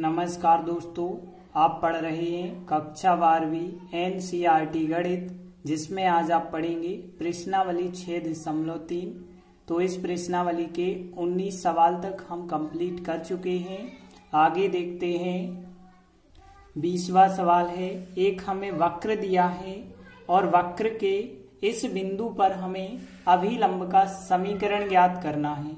नमस्कार दोस्तों, आप पढ़ रहे हैं कक्षा 12वीं एनसीईआरटी गणित, जिसमें आज आप पढ़ेंगे प्रश्नावली 6.3। तो इस प्रश्नावली के 19 सवाल तक हम कंप्लीट कर चुके हैं। आगे देखते हैं। 20वां सवाल है। एक हमें वक्र दिया है और वक्र के इस बिंदु पर हमें अभिलंब का समीकरण ज्ञात करना है।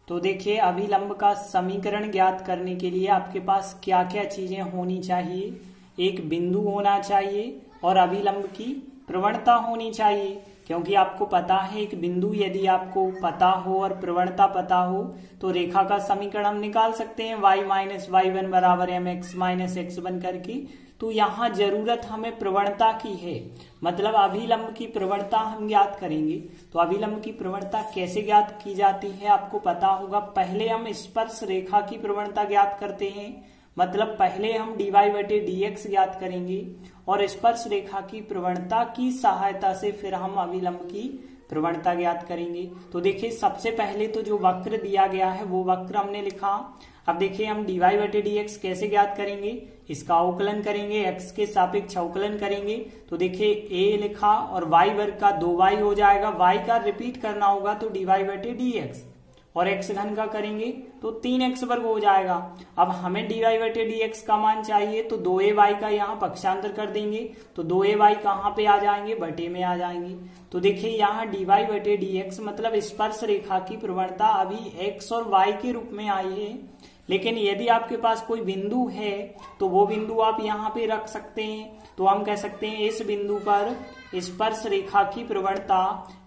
तो देखिए, अभिलंब का समीकरण ज्ञात करने के लिए आपके पास क्या क्या चीजें होनी चाहिए। एक बिंदु होना चाहिए और अभिलंब की प्रवणता होनी चाहिए, क्योंकि आपको पता है एक बिंदु यदि आपको पता हो और प्रवणता पता हो तो रेखा का समीकरण हम निकाल सकते हैं y - y1 बराबर mx - x1 करके। तो यहाँ जरूरत हमें प्रवणता की है, मतलब अभिलंब की प्रवणता हम ज्ञात करेंगे। तो अभिलंब की प्रवणता कैसे ज्ञात की जाती है आपको पता होगा। पहले हम स्पर्श रेखा की प्रवणता ज्ञात करते हैं, मतलब पहले हम dy/dx ज्ञात करेंगे और स्पर्श रेखा की प्रवणता की सहायता से फिर हम अभिलंब की प्रवणता ज्ञात करेंगे। तो देखिए, सबसे पहले तो जो वक्र दिया गया है वो वक्र हमने लिखा। अब देखिए, हम dy/dx कैसे ज्ञात करेंगे। इसका अवकलन करेंगे, x के सापेक्ष अवकलन करेंगे। तो देखिए, a लिखा और y वर्ग का 2y हो जाएगा। y का रिपीट करना होगा तो dy/dx, और x घन का करेंगे तो 3x वर्ग हो जाएगा। अब हमें dy/dx का मान चाहिए तो 2ay का यहाँ पक्षांतर कर देंगे तो 2ay कहाँ पे आ जाएंगे, बटे में आ जाएंगे। तो देखिए, यहाँ dy/dx मतलब स्पर्श रेखा की प्रवणता अभी x और y के रूप में आई है। लेकिन यदि आपके पास कोई बिंदु है तो वो बिंदु आप यहाँ पे रख सकते हैं। तो हम कह सकते हैं इस बिंदु पर स्पर्श रेखा की प्रवणता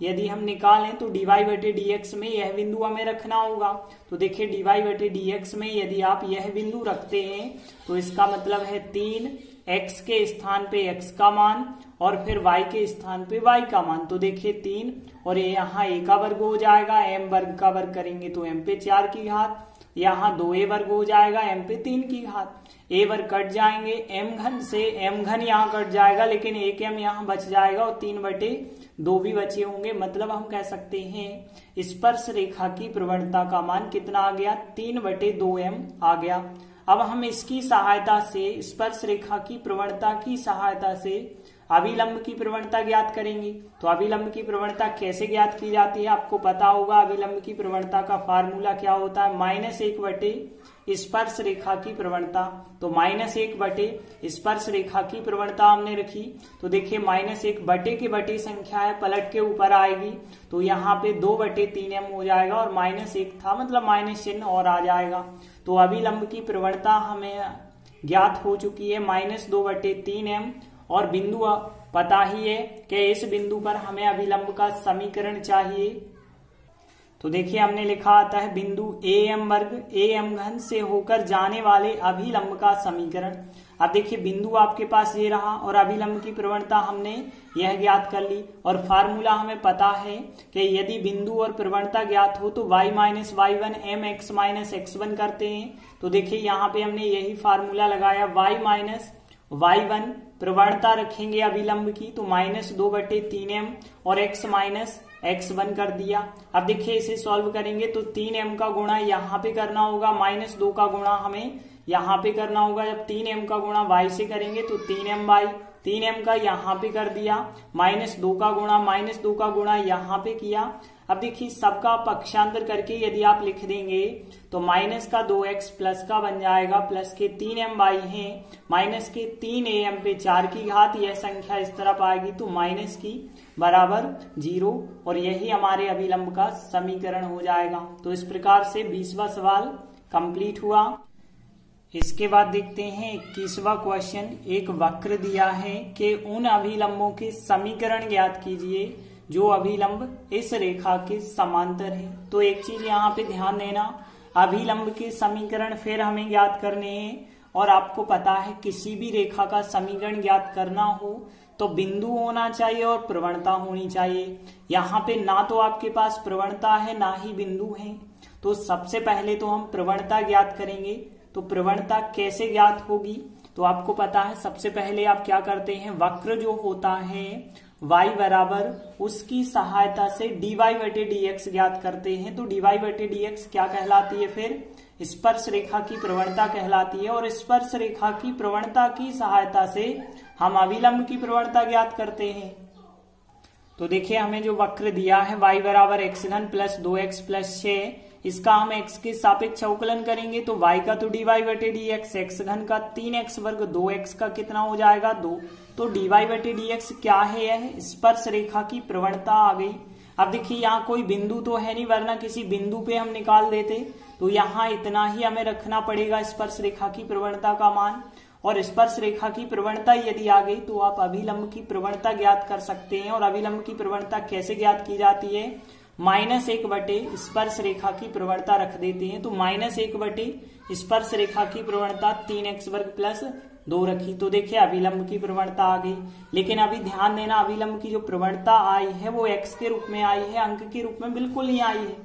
यदि हम निकालें तो dy/dx में यह बिंदु हमें रखना होगा। तो देखिए, dy/dx में यदि आप यह बिंदु रखते हैं तो इसका मतलब है 3x के स्थान पे x का मान और फिर y के स्थान पे y का मान। तो देखिए 3 और ये यहाँ a का वर्ग हो जाएगा, m वर्ग का वर्ग करेंगे तो m पे 4 की घात, यहाँ 2a वर्ग हो जाएगा, m पे 3 की घात। a वर्ग कट जाएंगे, m घन से m घन यहाँ कट जाएगा, लेकिन एक m यहाँ बच जाएगा और 3/2 भी बचे होंगे। मतलब हम कह सकते हैं स्पर्श रेखा की प्रवणता का मान कितना आ गया, 3/2m आ गया। अब हम इसकी सहायता से, स्पर्श रेखा की प्रवणता की सहायता से अभिलंब की प्रवणता ज्ञात करेंगे। तो अभिलंब की प्रवणता कैसे ज्ञात की जाती है आपको पता होगा। अभिलंब की प्रवणता का फार्मूला क्या होता है, -1 स्पर्श रेखा की प्रवणता। तो -1 स्पर्श रेखा की प्रवणता हमने रखी। तो देखिए, -1 के बटे संख्या है, पलट के ऊपर आएगी तो यहाँ पे 2/3m हो जाएगा और -1 था मतलब माइनस चिन्ह और आ जाएगा। तो अभिलंब की प्रवणता हमें ज्ञात हो चुकी है -2/3m, और बिंदु पता ही है कि इस बिंदु पर हमें अभिलंब का समीकरण चाहिए। तो देखिए, हमने लिखा आता है बिंदु am वर्ग am घन से होकर जाने वाले अभिलंब का समीकरण। अब देखिए, बिंदु आपके पास ये रहा और अभिलंब की प्रवणता हमने यह ज्ञात कर ली और फार्मूला हमें पता है कि यदि बिंदु और प्रवणता ज्ञात हो तो y - y1 mx - x1 करते हैं। तो देखिए, यहाँ पे हमने यही फार्मूला लगाया, y - y1 प्रवणता रखेंगे अभिलंब की तो -2/3m और x - x1 कर दिया। अब देखिए, इसे सॉल्व करेंगे तो 3m का गुणा यहाँ पे करना होगा, -2 का गुणा हमें यहाँ पे करना होगा। जब 3m का गुणा y से करेंगे तो 3m का यहाँ पे कर दिया, -2 का गुणा यहाँ पे किया। अब देखिए, सबका पक्षांतर करके यदि आप लिख देंगे तो -2x प्लस का बन जाएगा, प्लस के 3my है, माइनस के 3am पे 4 की घात, यह संख्या इस तरफ आएगी तो माइनस की बराबर 0, और यही हमारे अभिलंब का समीकरण हो जाएगा। तो इस प्रकार से 20वां सवाल कंप्लीट हुआ। इसके बाद देखते हैं 21वां क्वेश्चन। एक वक्र दिया है कि उन अभिलंबों के समीकरण ज्ञात कीजिए जो अभिलंब इस रेखा के समांतर है। तो एक चीज यहाँ पे ध्यान देना, अभिलंब के समीकरण फिर हमें ज्ञात करने हैं, और आपको पता है किसी भी रेखा का समीकरण ज्ञात करना हो तो बिंदु होना चाहिए और प्रवणता होनी चाहिए। यहाँ पे ना तो आपके पास प्रवणता है ना ही बिंदु है। तो सबसे पहले तो हम प्रवणता ज्ञात करेंगे। तो प्रवणता कैसे ज्ञात होगी, तो आपको पता है सबसे पहले आप क्या करते हैं, वक्र जो होता है y बराबर उसकी सहायता से dy/dx ज्ञात करते हैं। तो dy/dx क्या कहलाती है, फिर स्पर्श रेखा की प्रवणता कहलाती है। और स्पर्श रेखा की प्रवणता की सहायता से हम अभिलंब की प्रवणता ज्ञात करते हैं। तो देखिए हमें जो वक्र दिया है y बराबर एक्स घन प्लस 2x प्लस 6, इसका हम x के सापेक्ष अवकलन करेंगे तो y का तो dy बटे dx, एक्स घन का 3x वर्ग 2x का कितना हो जाएगा 2। तो dy बटे dx क्या है, यह स्पर्श रेखा की प्रवणता आ गई। अब देखिए यहाँ कोई बिंदु तो है नहीं, वरना किसी बिंदु पे हम निकाल देते। तो यहाँ इतना ही हमें रखना पड़ेगा स्पर्श रेखा की प्रवणता का मान। और स्पर्श रेखा की प्रवणता यदि आ गई तो आप अभिलंब की प्रवणता ज्ञात कर सकते हैं। और अभिलंब की प्रवणता कैसे ज्ञात की जाती है, -1 बटे स्पर्श रेखा की प्रवणता रख देते हैं। तो -1 बटे स्पर्श रेखा की प्रवणता 3x वर्ग प्लस 2 रखी। तो देखिए अभिलंब की प्रवणता आ गई। लेकिन अभी ध्यान देना, अभिलंब की जो प्रवणता आई है वो x के रूप में आई है, अंक के रूप में बिल्कुल नहीं आई है।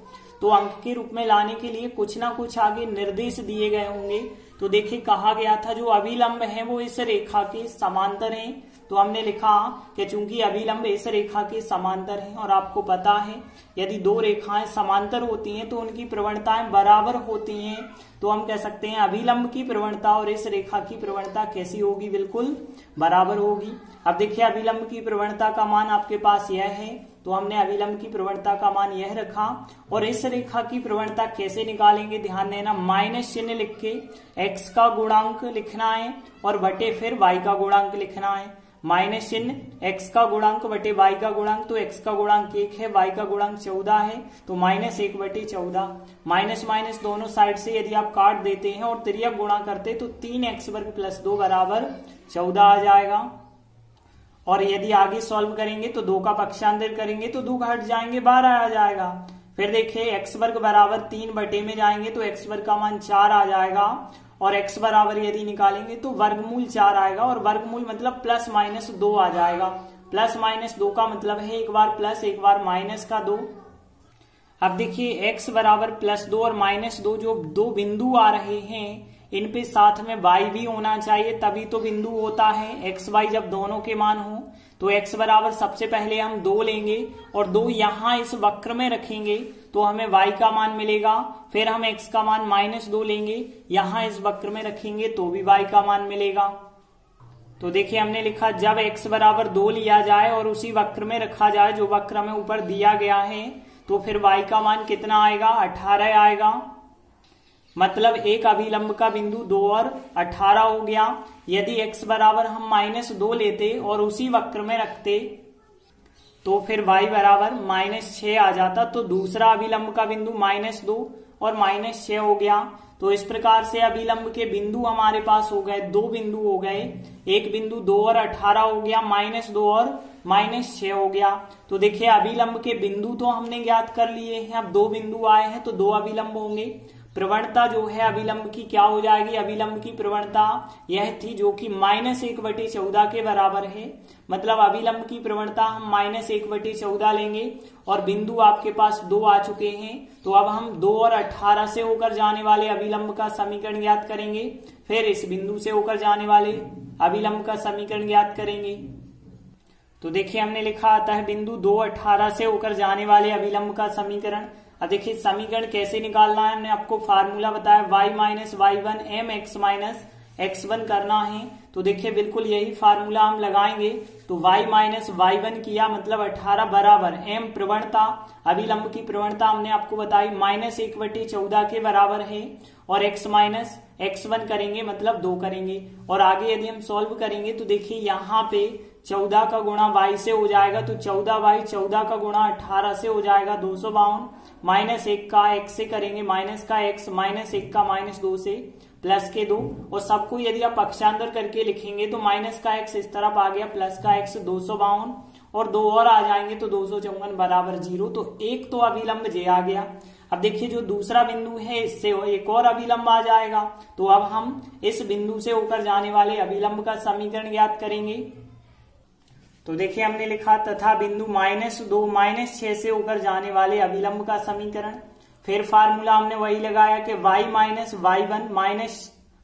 तो अंक के रूप में लाने के लिए कुछ ना कुछ आगे निर्देश दिए गए होंगे। तो देखिए कहा गया था जो अभिलंब है वो इस रेखा के समांतर हैं। तो हमने लिखा कि चूंकि अभिलंब इस रेखा के समांतर हैं, और आपको पता है यदि दो रेखाएं समांतर होती हैं तो उनकी प्रवणताएं बराबर होती हैं। तो हम कह सकते हैं अभिलंब की प्रवणता और इस रेखा की प्रवणता कैसी होगी, बिल्कुल बराबर होगी। अब देखिए अभिलंब की प्रवणता का मान आपके पास यह है, तो हमने अभिलंब की प्रवणता का मान यह रखा। और इस रेखा की प्रवणता कैसे निकालेंगे, ध्यान देना, माइनस चिन्ह लिख के x का गुणांक लिखना है और बटे फिर y का गुणांक लिखना है। माइनस चिन्ह x का गुणांक बटे y का गुणांक, तो x का गुणांक 1 है, y का गुणांक 14 है, तो -1 बटे 14। माइनस माइनस दोनों साइड से यदि आप काट देते हैं और तिर्यक गुणा करते तो 3x वर्ग प्लस 2 बराबर 14 आ जाएगा। और यदि आगे सॉल्व करेंगे तो 2 का पक्षांतर करेंगे तो 2 घट जाएंगे, 12 आ जाएगा। फिर देखिए x वर्ग बराबर 3 बटे में जाएंगे तो x वर्ग का मान 4 आ जाएगा। और x बराबर यदि निकालेंगे तो वर्गमूल 4 आएगा, और वर्गमूल मतलब प्लस माइनस 2 आ जाएगा। प्लस माइनस 2 का मतलब है एक बार प्लस एक बार माइनस का 2। अब देखिए x बराबर +2 और -2 जो दो बिंदु आ रहे हैं, इन पे साथ में y भी होना चाहिए, तभी तो बिंदु होता है। x y जब दोनों के मान हो तो x बराबर सबसे पहले हम 2 लेंगे और 2 यहाँ इस वक्र में रखेंगे तो हमें y का मान मिलेगा। फिर हम x का मान -2 लेंगे, यहाँ इस वक्र में रखेंगे तो भी y का मान मिलेगा। तो देखिए हमने लिखा जब x बराबर 2 लिया जाए और उसी वक्र में रखा जाए जो वक्र में ऊपर दिया गया है, तो फिर y का मान कितना आएगा, 18 आएगा। मतलब एक अभिलंब का बिंदु 2 और 18 हो गया। यदि x बराबर हम -2 लेते और उसी वक्र में रखते तो फिर y बराबर -6 आ जाता। तो दूसरा अभिलंब का बिंदु -2 और -6 हो गया। तो इस प्रकार से अभिलंब के बिंदु हमारे पास हो गए, 2 बिंदु हो गए। एक बिंदु 2 और 18 हो गया, -2 और -6 हो गया। तो देखिए अभिलंब के बिंदु तो हमने ज्ञात कर लिए हैं। अब 2 बिंदु आए हैं तो 2 अभिलंब होंगे। प्रवणता जो है अभिलंब की क्या हो जाएगी, अभिलंब की प्रवणता यह थी जो कि -1 बटे 14 के बराबर है। मतलब अभिलंब की प्रवणता हम -1 बटे 14 लेंगे और बिंदु आपके पास 2 आ चुके हैं। तो अब हम 2 और 18 से होकर जाने वाले अभिलंब का समीकरण ज्ञात करेंगे, फिर इस बिंदु से होकर जाने वाले अभिलंब का समीकरण ज्ञात करेंगे। तो देखिए हमने लिखा आता है बिंदु 2 18 से होकर जाने वाले अभिलंब का समीकरण। अब देखिए समीकरण कैसे निकालना है, हमने आपको फार्मूला बताया y minus y1 mx minus x1 करना है। तो देखिए बिल्कुल यही फार्मूला हम लगाएंगे। तो y माइनस y1 किया मतलब 18 बराबर m प्रवणता, अभिलंब की प्रवणता हमने आपको बताई -1 बटे 14 के बराबर है, और x माइनस x1 करेंगे मतलब 2 करेंगे। और आगे यदि हम सॉल्व करेंगे तो देखिए यहाँ पे 14 का गुणा y से हो जाएगा, तो 14y 14 का गुणा 18 से हो जाएगा 252, -1 का x से करेंगे माइनस का x, -1 का -2 से प्लस के 2, और सबको यदि आप पक्षांतर करके लिखेंगे तो माइनस का x इस तरफ आ गया, प्लस का x 252 और 2 और आ जाएंगे तो 254 बराबर 0। तो एक तो अभिलंब जे आ गया। अब देखिए जो दूसरा बिंदु है इससे एक और अभिलंब आ जाएगा। तो अब हम इस बिंदु से होकर जाने वाले अभिलंब का समीकरण ज्ञात करेंगे। तो देखिए हमने लिखा तथा बिंदु -2 -6 से होकर जाने वाले अभिलंब का समीकरण। फिर फार्मूला हमने वही लगाया कि y माइनस y1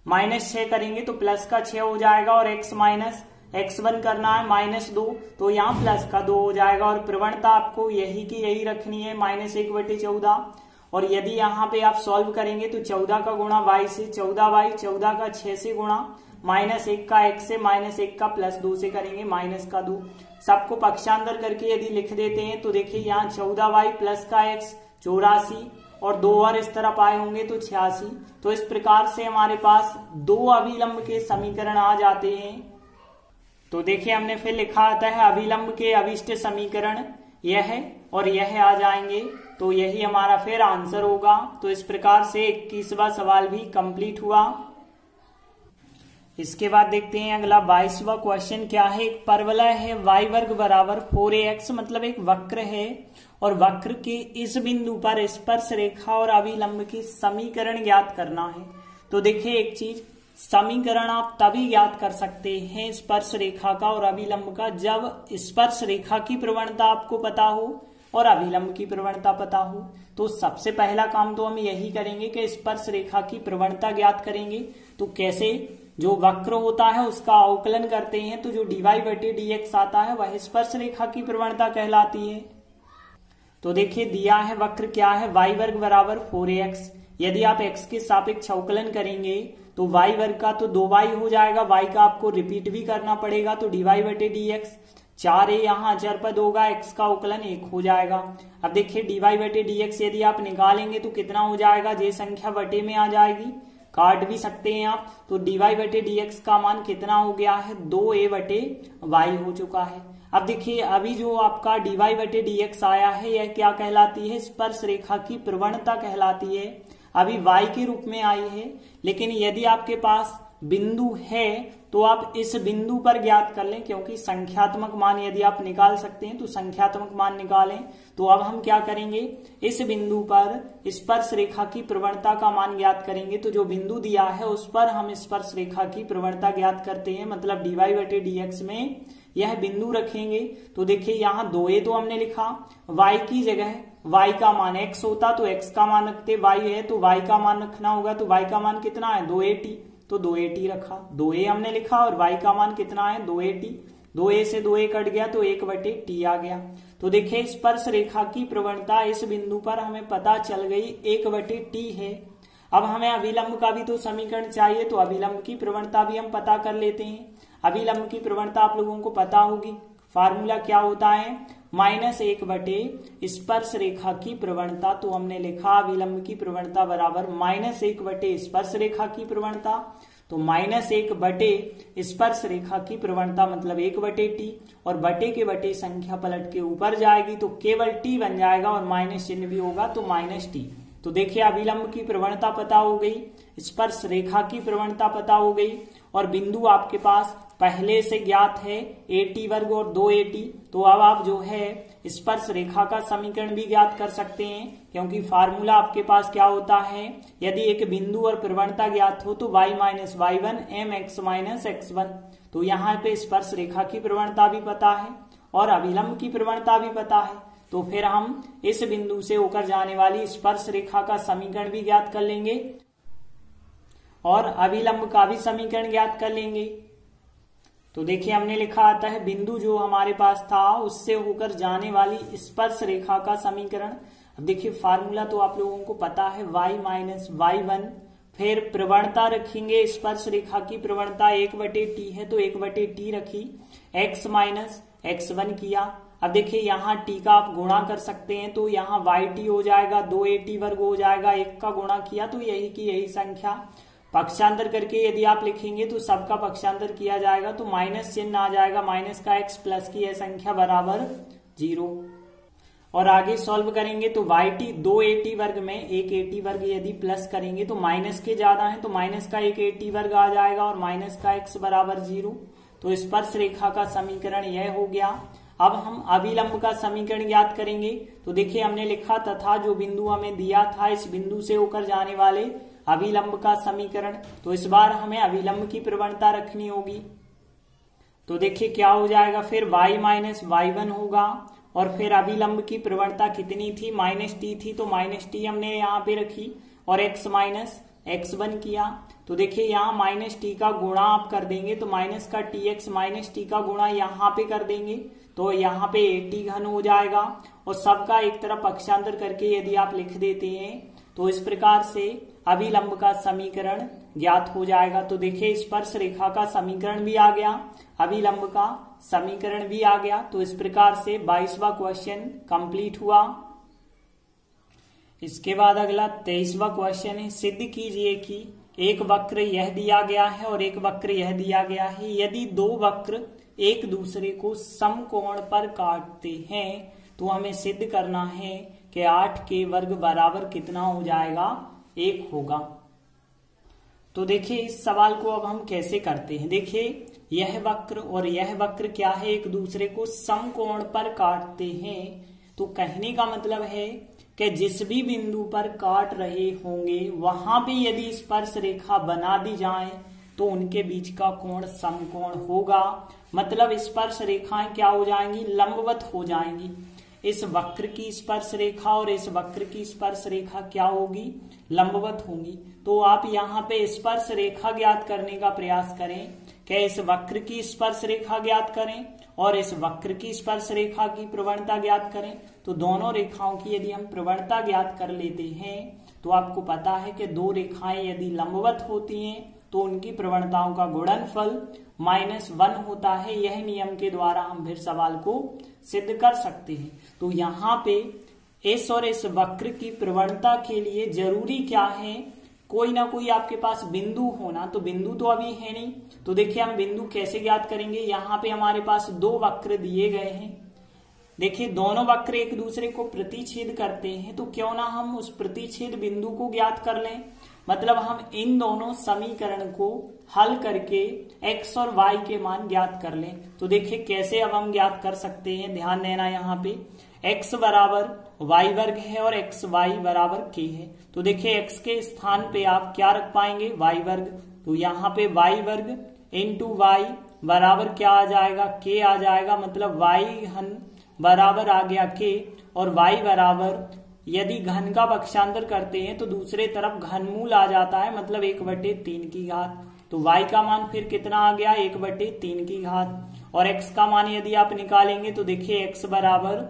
-6 करेंगे तो प्लस का 6 हो जाएगा, और x माइनस x1 करना है -2 तो यहाँ प्लस का 2 हो जाएगा। और प्रवणता आपको यही की यही रखनी है, -1 बटे 14। और यदि यहाँ पे आप सॉल्व करेंगे तो 14 का गुणा y से 14y, 14 का 6 से गुणा, -1 का x से, -1 का +2 से करेंगे, माइनस का 2, सबको पक्षांतर करके यदि लिख देते हैं तो देखिए यहाँ 14y प्लस का x 84 और 2 और इस तरफ आए होंगे तो 86। तो इस प्रकार से हमारे पास 2 अभिलंब के समीकरण आ जाते हैं। तो देखिए हमने फिर लिखा आता है अभिलंब के अभिष्ट समीकरण यह और यह आ जाएंगे, तो यही हमारा फिर आंसर होगा। तो इस प्रकार से 21वां सवाल भी कंप्लीट हुआ। इसके बाद देखते हैं अगला 22वां क्वेश्चन क्या है। एक परवलय है y वर्ग बराबर 4ax, मतलब एक वक्र है और वक्र के इस बिंदु पर स्पर्श रेखा और अभिलंब के समीकरण ज्ञात करना है। तो देखिए एक चीज, समीकरण आप तभी ज्ञात कर सकते हैं स्पर्श रेखा का और अभिलंब का जब स्पर्श रेखा की प्रवणता आपको पता हो और अभिलंब की प्रवणता पता हो। तो सबसे पहला काम तो हम यही करेंगे कि स्पर्श रेखा की प्रवणता ज्ञात करेंगे। तो कैसे, जो वक्र होता है उसका अवकलन करते हैं तो जो dy/dx आता है वह स्पर्श रेखा की प्रवणता कहलाती है। तो देखिए दिया है वक्र क्या है, y वर्ग बराबर 4ax। यदि आप x के सापेक्ष अवकलन करेंगे तो y वर्ग का तो 2y हो जाएगा, y का आपको रिपीट भी करना पड़ेगा, तो dy/dx 4a यहाँ अचर पद होगा, x का अवकलन 1 हो जाएगा। अब देखिए dy/dx यदि आप निकालेंगे तो कितना हो जाएगा, जे संख्या बटे में आ जाएगी, काट भी सकते हैं आप। तो dy/dx का मान कितना हो गया है, 2a/y हो चुका है। अब देखिए अभी जो आपका dy/dx आया है यह क्या कहलाती है, स्पर्श रेखा की प्रवणता कहलाती है। अभी y के रूप में आई है, लेकिन यदि आपके पास बिंदु है तो आप इस बिंदु पर ज्ञात कर लें, क्योंकि संख्यात्मक मान यदि आप निकाल सकते हैं तो संख्यात्मक मान निकालें। तो अब हम क्या करेंगे, इस बिंदु पर स्पर्श रेखा की प्रवणता का मान ज्ञात करेंगे। तो जो बिंदु दिया है उस पर हम स्पर्श रेखा की प्रवणता ज्ञात करते हैं, मतलब dy/dx में यह बिंदु रखेंगे। तो देखिए यहाँ 2a तो हमने लिखा, y की जगह y का मान x होता तो x का मान रखते, y है तो y का मान रखना होगा, तो y का मान कितना है 2at, तो 2at रखा, 2a हमने लिखा और y का मान कितना है 2at, 2a से 2a कट गया तो 1/t आ गया। तो देखिए स्पर्श रेखा की प्रवणता इस बिंदु पर हमें पता चल गई 1/t है। अब हमें अभिलंब का भी तो समीकरण चाहिए, तो अभिलंब की प्रवणता भी हम पता कर लेते हैं। अभिलंब की प्रवणता आप लोगों को पता होगी, फार्मूला क्या होता है, -1 स्पर्श रेखा की प्रवणता। तो हमने लिखा अभिलंब की प्रवणता बराबर -1 स्पर्श रेखा की प्रवणता। तो -1 स्पर्श रेखा की प्रवणता मतलब 1/t, और बटे के बटे संख्या पलट के ऊपर जाएगी तो केवल t बन जाएगा और माइनस चिन्ह भी होगा तो -t। तो देखिए अभिलंब की प्रवणता पता हो गई, स्पर्श रेखा की प्रवणता पता हो गई, और बिंदु आपके पास पहले से ज्ञात है at वर्ग और 2at। तो अब आप जो है स्पर्श रेखा का समीकरण भी ज्ञात कर सकते हैं, क्योंकि फार्मूला आपके पास क्या होता है, यदि एक बिंदु और प्रवणता ज्ञात हो तो y - y1 mx - x1। तो यहाँ पे स्पर्श रेखा की प्रवणता भी पता है और अभिलंब की प्रवणता भी पता है। तो फिर हम इस बिंदु से होकर जाने वाली स्पर्श रेखा का समीकरण भी ज्ञात कर लेंगे और अभिलंब का भी समीकरण ज्ञात कर लेंगे। तो देखिए हमने लिखा आता है बिंदु जो हमारे पास था उससे होकर जाने वाली स्पर्श रेखा का समीकरण। अब देखिए फार्मूला तो आप लोगों को पता है y - y1, फिर प्रवणता रखेंगे, स्पर्श रेखा की प्रवणता 1/t है तो 1/t रखी, x - x1 किया। अब देखिए यहाँ t का आप गुणा कर सकते हैं, तो यहाँ yt हो जाएगा, 2at वर्ग हो जाएगा, 1 का गुणा किया तो यही की यही संख्या। पक्षांतर करके यदि आप लिखेंगे तो सबका पक्षांतर किया जाएगा तो माइनस चिन्ह आ जाएगा, माइनस का x प्लस की यह संख्या बराबर 0। और आगे सॉल्व करेंगे तो yt 2at वर्ग में 1at वर्ग यदि प्लस करेंगे तो माइनस के ज्यादा है तो माइनस का 1at वर्ग आ जाएगा और माइनस का x बराबर 0। तो स्पर्श रेखा का समीकरण यह हो गया। अब हम अभिलंब का समीकरण ज्ञात करेंगे। तो देखिए हमने लिखा तथा जो बिंदु हमें दिया था इस बिंदु से होकर जाने वाले अभिलंब का समीकरण। तो इस बार हमें अभिलंब की प्रवणता रखनी होगी। तो देखिए क्या हो जाएगा, फिर y - y1 होगा और फिर अभिलंब की प्रवणता कितनी थी, -t थी तो -t हमने यहाँ पे रखी और x - x1 किया। तो देखिए यहाँ -t का गुणा आप कर देंगे तो माइनस का tx - t का गुणा यहाँ पे कर देंगे तो यहाँ पे 80 घन हो जाएगा और सबका एक तरफ पक्षांतर करके यदि आप लिख देते हैं तो इस प्रकार से अभिलंब का समीकरण ज्ञात हो जाएगा। तो देखिए स्पर्श रेखा का समीकरण भी आ गया, अभिलंब का समीकरण भी आ गया। तो इस प्रकार से 22वां क्वेश्चन कंप्लीट हुआ। इसके बाद अगला 23वां क्वेश्चन है, सिद्ध कीजिए कि एक वक्र यह दिया गया है और एक वक्र यह दिया गया है, यदि दो वक्र एक दूसरे को समकोण पर काटते हैं तो हमें सिद्ध करना है कि 8 के वर्ग बराबर कितना हो जाएगा, 1 होगा। तो देखिए इस सवाल को अब हम कैसे करते हैं। देखिए यह वक्र और यह वक्र क्या है, एक दूसरे को समकोण पर काटते हैं। तो कहने का मतलब है कि जिस भी बिंदु पर काट रहे होंगे वहां पे यदि स्पर्श रेखा बना दी जाए तो उनके बीच का कोण समकोण होगा। मतलब स्पर्श रेखाएं क्या हो जाएंगी, लंबवत हो जाएंगी। इस वक्र की स्पर्श रेखा और इस वक्र की स्पर्श रेखा क्या होगी, लंबवत होंगी। तो आप यहाँ पे स्पर्श रेखा ज्ञात करने का प्रयास करें कि इस वक्र की स्पर्श रेखा ज्ञात करें और इस वक्र की स्पर्श रेखा की प्रवणता ज्ञात करें। तो दोनों रेखाओं की यदि हम प्रवणता ज्ञात कर लेते हैं तो आपको पता है कि दो रेखाएं यदि लंबवत होती हैं तो उनकी प्रवणताओं का गुणनफल -1 होता है। यह नियम के द्वारा हम फिर सवाल को सिद्ध कर सकते हैं। तो यहाँ पे इस और इस वक्र की प्रवणता के लिए जरूरी क्या है, कोई ना कोई आपके पास बिंदु होना। तो बिंदु तो अभी है नहीं, तो देखिए हम बिंदु कैसे ज्ञात करेंगे। यहाँ पे हमारे पास दो वक्र दिए गए हैं। देखिए दोनों वक्र एक दूसरे को प्रतिच्छेद करते हैं, तो क्यों ना हम उस प्रतिच्छेद बिंदु को ज्ञात कर लें। मतलब हम इन दोनों समीकरण को हल करके x और y के मान ज्ञात कर लें। तो देखिए कैसे अब हम ज्ञात कर सकते हैं, ध्यान देना। यहाँ पे x बराबर y वर्ग है और x y बराबर k है। तो देखिए x के स्थान पे आप क्या रख पाएंगे, y वर्ग। तो यहाँ पे y वर्ग इंटू y बराबर क्या आ जाएगा, k आ जाएगा। मतलब y घन बराबर आ गया k और y बराबर, यदि घन का पक्षांतर करते हैं तो दूसरे तरफ घनमूल आ जाता है, मतलब 1/3 की घात। तो y का मान फिर कितना आ गया, 1/3 की घात। और x का मान यदि आप निकालेंगे तो देखिए x बराबर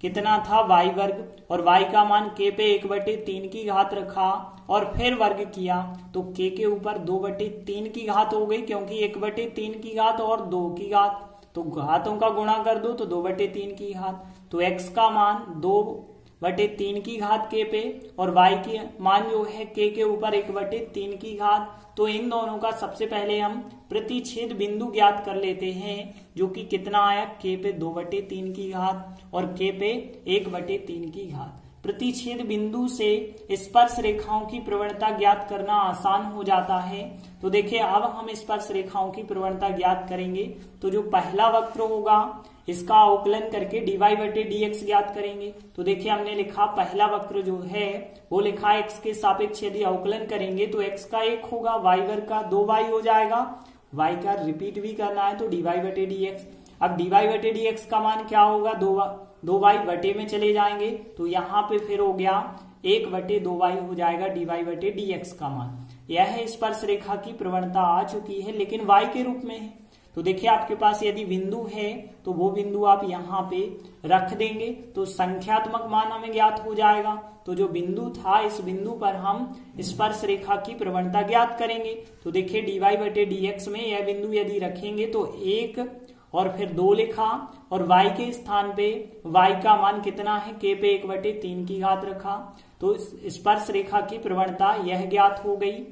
कितना था, y वर्ग, और y का मान k पे 1/3 की घात रखा और फिर वर्ग किया तो k के ऊपर 2/3 की घात हो गई, क्योंकि 1/3 की घात और 2 की घात, तो घातों का गुणा कर दो तो 2/3 की घात। तो x का मान 2/3 की घात k पे और y के मान जो है k के ऊपर 1/3 की घात। तो इन दोनों का सबसे पहले हम प्रतिच्छेद बिंदु ज्ञात कर लेते हैं, जो कि कितना आया, k पे 2/3 की घात और k पे 1/3 की घात। प्रतिच्छेद बिंदु से स्पर्श रेखाओं की प्रवणता ज्ञात करना आसान हो जाता है। तो देखिए अब हम स्पर्श रेखाओं की प्रवणता ज्ञात करेंगे। तो जो पहला वक्र होगा इसका अवकलन करके dy/dx ज्ञात करेंगे। तो देखिए हमने लिखा पहला वक्र जो है वो लिखा x के सापेक्ष यदि अवकलन करेंगे तो x का 1 होगा, y वर्ग का 2y हो जाएगा, y का रिपीट भी करना है तो dy/dx। अब dy/dx का मान क्या होगा, 2y बटे में चले जाएंगे तो यहाँ पे फिर हो गया 1/2y हो जाएगा dy/dx का मान। यह स्पर्श रेखा की प्रवणता आ चुकी है लेकिन y के रूप में है। तो देखिए आपके पास यदि बिंदु है तो वो बिंदु आप यहाँ पे रख देंगे तो संख्यात्मक मान हमें ज्ञात हो जाएगा। तो जो बिंदु था इस बिंदु पर हम स्पर्श रेखा की प्रवणता ज्ञात करेंगे। तो देखिए dy/dx में यह बिंदु यदि रखेंगे तो 1 और फिर 2 लिखा और y के स्थान पे y का मान कितना है, k पे 1/3 की घात रखा। तो स्पर्श रेखा की प्रवणता यह ज्ञात हो गई।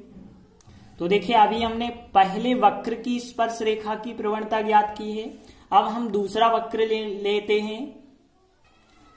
तो देखिए अभी हमने पहले वक्र की स्पर्श रेखा की प्रवणता ज्ञात की है। अब हम दूसरा वक्र लेते हैं।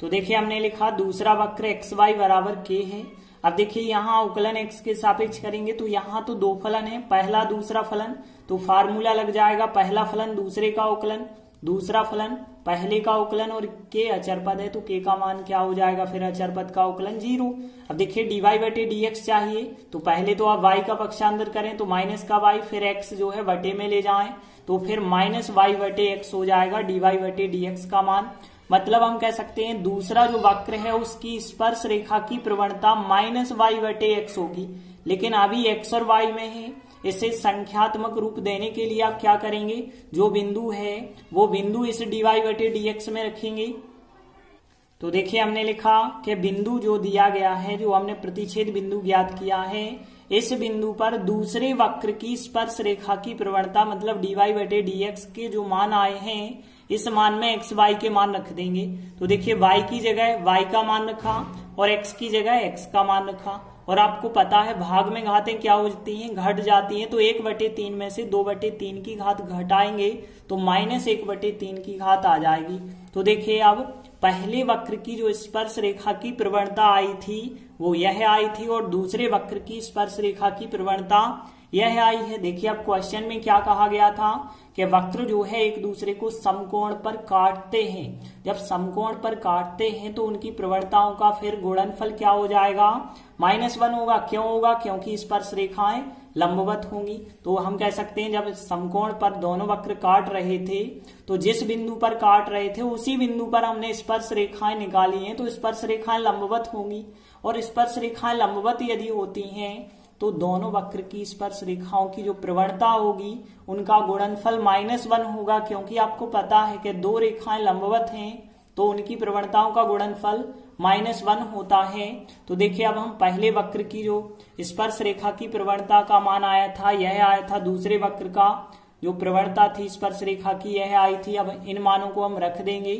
तो देखिए हमने लिखा दूसरा वक्र xy बराबर k है। अब देखिए यहाँ अवकलन x के सापेक्ष करेंगे तो यहाँ तो 2 फलन है, पहला दूसरा फलन, तो फार्मूला लग जाएगा पहला फलन दूसरे का अवकलन, दूसरा फलन पहले का अवकलन और k अचर पद है तो k का मान क्या हो जाएगा, फिर अचर पद का अवकलन 0। अब देखिए dy/dx चाहिए तो पहले तो आप y का पक्षांतर करें तो माइनस का y, फिर x जो है बटे में ले जाएं तो फिर -y/x हो जाएगा dy/dx का मान। मतलब हम कह सकते हैं दूसरा जो वक्र है उसकी स्पर्श रेखा की प्रवणता -y/x होगी, लेकिन अभी x और y में है। इसे संख्यात्मक रूप देने के लिए आप क्या करेंगे, जो बिंदु है वो बिंदु इस dy/dx में रखेंगे। तो देखिए हमने लिखा कि बिंदु जो दिया गया है, जो हमने प्रतिच्छेद बिंदु ज्ञात किया है, इस बिंदु पर दूसरे वक्र की स्पर्श रेखा की प्रवणता मतलब dy/dx के जो मान आए हैं, इस मान में x y के मान रख देंगे। तो देखिए y की जगह y का मान रखा और x की जगह x का मान रखा। और आपको पता है भाग में घातें क्या हो जाती हैं, घट जाती हैं। तो 1/3 में से 2/3 की घात घटाएंगे तो -1/3 की घात आ जाएगी। तो देखिए अब पहले वक्र की जो स्पर्श रेखा की प्रवणता आई थी वो यह आई थी और दूसरे वक्र की स्पर्श रेखा की प्रवणता यह आई है। देखिए अब क्वेश्चन में क्या कहा गया था कि वक्र जो है एक दूसरे को समकोण पर काटते हैं। जब समकोण पर काटते हैं तो उनकी प्रवणताओं का फिर गुणनफल क्या हो जाएगा, -1 होगा। क्यों होगा, क्योंकि स्पर्श रेखाएं लंबवत होंगी। तो हम कह सकते हैं जब समकोण पर दोनों वक्र काट रहे थे तो जिस बिंदु पर काट रहे थे उसी बिंदु पर हमने स्पर्श रेखाएं निकाली हैं, तो स्पर्श रेखाएं लंबवत होंगी। और स्पर्श रेखाएं लंबवत यदि होती हैं तो दोनों वक्र की स्पर्श रेखाओं की जो प्रवणता होगी उनका गुणनफल -1 होगा, क्योंकि आपको पता है कि दो रेखाएं लंबवत हैं तो उनकी प्रवणताओं का गुणनफल -1 होता है। तो देखिए अब हम पहले वक्र की जो स्पर्श रेखा की प्रवणता का मान आया था यह आया था, दूसरे वक्र का जो प्रवणता थी स्पर्श रेखा की यह आई थी। अब इन मानों को हम रख देंगे।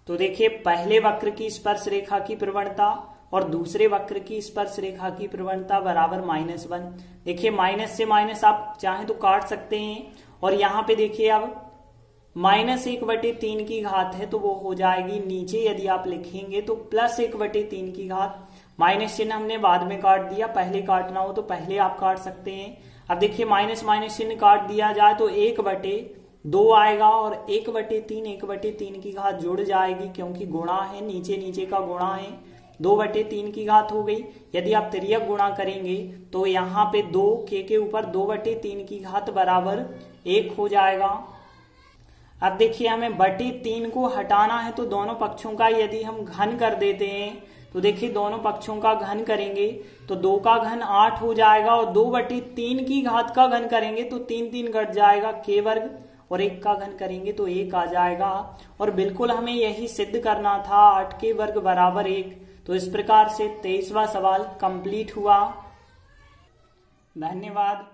तो देखिए पहले वक्र की स्पर्श रेखा की प्रवणता और दूसरे वक्र की स्पर्श रेखा की प्रवणता बराबर -1। देखिए माइनस से माइनस आप चाहे तो काट सकते हैं और यहाँ पे देखिए अब -1/3 की घात है तो वो हो जाएगी नीचे यदि आप लिखेंगे तो +1/3 की घात। माइनस चिन्ह हमने बाद में काट दिया, पहले काटना हो तो पहले आप काट सकते हैं। अब देखिए माइनस माइनस चिन्ह काट दिया जाए तो 1/2 आएगा और 1/3 की घात जुड़ जाएगी, क्योंकि गुणा है, नीचे नीचे का गुणा है, 2/3 की घात हो गई। यदि आप तिर्यक गुणा करेंगे तो यहाँ पे 2 के ऊपर 2/3 की घात बराबर 1 हो जाएगा। अब देखिए हमें 3 को हटाना है तो दोनों पक्षों का यदि हम घन कर देते हैं तो देखिए दोनों पक्षों का घन करेंगे तो 2 का घन 8 हो जाएगा और 2/3 की घात का घन करेंगे तो 3 घट जाएगा k वर्ग और 1 का घन करेंगे तो 1 आ जाएगा। और बिल्कुल हमें यही सिद्ध करना था, 8k वर्ग बराबर 1। तो इस प्रकार से 23वां सवाल कंप्लीट हुआ। धन्यवाद।